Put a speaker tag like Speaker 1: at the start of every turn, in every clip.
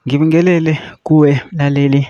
Speaker 1: Ngibingelele kuwe mlaleli,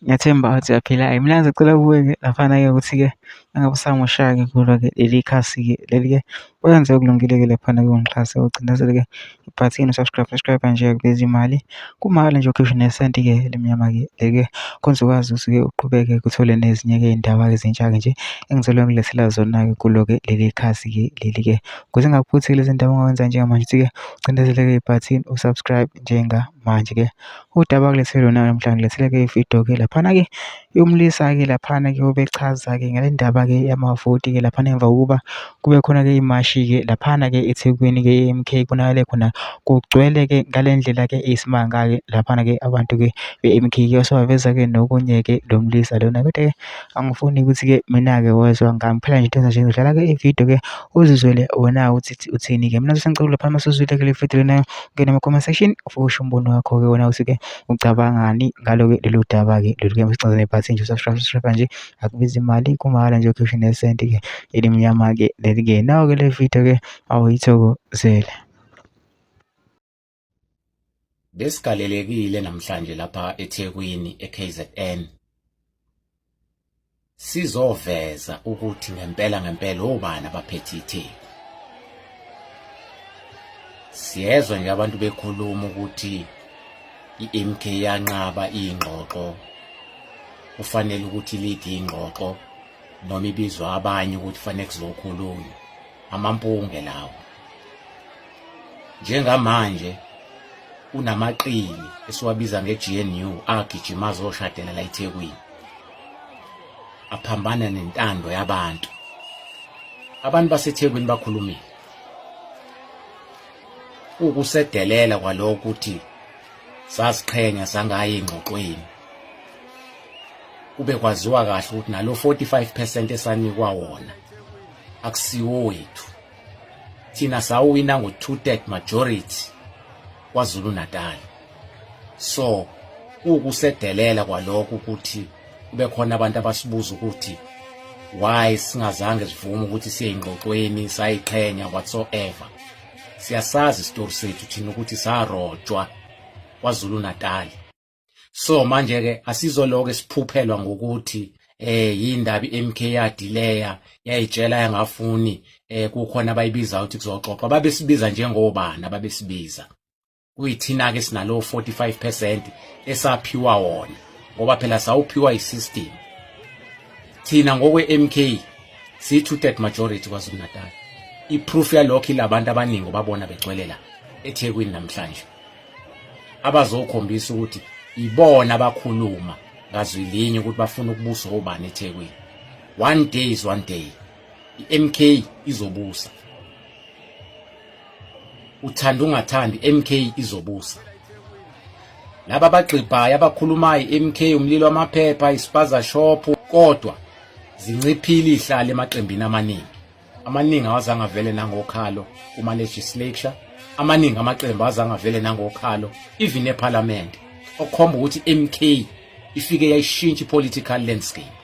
Speaker 1: ngiyathemba ukuthi uyaphila. Mina ngizocela kuwe-ke laphana-ke ukuthi-ke engabe usangoshaya-ke kulo-ke leli khasi-ke leli-ke wenze okulungile-ke laphana-ke ungixhase ucindezele-ke ibhathini subscribe nje kulezi mali kumahhala nje ukhishwe nesenti-ke elimnyama-ke leli-ke kwenza ukwazi ukuthi-ke uqhubeke uthole nezinye-ke iy'ndaba-ke ezintsha-ke nje engizobe ngilethela zona-ke kulo-ke leli khasi-ke leli-ke ukuze ngingakuphuthi lezi ndaba ongawenza njengamanje ukuthi-ke ucindezeleke ibhathini usubscribe njengamanje-ke. Udaba kulethele lona namhlanje ngilethele-ke ividiyo-ke laphana-ke yomlisa-ke laphana-ke obechaza-ke ngale ndaba-ke yamavoti-ke laphana emva kokuba kube khona-ke imashi-ke laphana-ke eThekwini-ke e-M_K kubonakale khona kugcwele-ke ngale ndlela-ke eyisimanga-ke laphana-ke abantu-ke be-M_K-ke wasebaveza-ke nokunye-ke lo mlisa lona kodwa-ke angifuni ukuthi-ke mina-ke wezwa ngiphela nje into nje ngidlala-ke ividiyo-ke uzizwele wena ukuthi uthini-ke. Mina sengicela lapha masuzwile-ke le vidiyo lena ungene ema-comment section ufike usho umbono wakho-ke wena ukuthi-ke ucabangani ngalo-ke lolu daba-ke lolu-ke masicindezele nebhathini nje subscribe nje akubizi imali kumahhala nje ukhishwe nesenti-ke elimnyama-ke leli-ke. Nawu-ke le vidiyo-ke awuyithokozele.
Speaker 2: Besigalelekile namhlanje lapha eThekwini eKZN sizoveza ukuthi ngempela obani abaphethe itheku. Siyezwa nje abantu bekhuluma ukuthi i-MK yanqaba ingxoxo kufanele ukuthi lidi ingxoxo noma ibizwa abanye ukuthi fanele kuzokhulunywa amampunge lawo. Njengamanje unamaqili esiwabiza nge-GNU agijima azoshadela la eThekwini aphambana nentando yabantu. Abantu baseThekwini bakhulumile ukusedelela kwalokho ukuthi saziqhenya sangaya ingxoxweni kube kwaziwa kahle ukuthi nalo 45% esanikwa wona akusiwo wethu. Thina sawina ngo-2/3 majority KwaZulu Natal. So ukusedelela kwalokho ukuthi kube khona abantu abasibuza ukuthi why singazange sivume ukuthi siye ingxoxweni sayiqhenya whatsoever. Siyasazi isitori sethu thina ukuthi sarojwa KwaZulu Natal. So manje-ke asizoloke siphuphelwa ngokuthi yindaba i-MK yadileya yayitshela yangafuni kukhona abayibiza ukuthi kuzoxoxwa. Babesibiza njengobani ababesibiza. Kuyithina-ke sinalo 45% esaphiwa wona ngoba phela sawuphiwa i-system. Thina ngokwe-MK siyi-2/3 majority KwaZulu Natal. Iproof yalokho ilabantu abaningi babona begcwele la eThekwini namhlanje abazokhombisa ukuthi ibona abakhuluma ngazwi linye ukuthi bafuna ukubusa obani eThekwini. One day is one day. I-MK izobusa. Uthanda ungathandi MK izobusa. Laba bagxibhayo abakhulumayo MK umlilo wamaphepha ispaza shop kodwa zinciphile ihlala emaqembini amaningi awazange avele nangokhalo kuma legislature, amaningi amaqembu awazange avele nangokhalo even eParliament, okukhomba ukuthi MK ifike yayishintsha ipolitical landscape.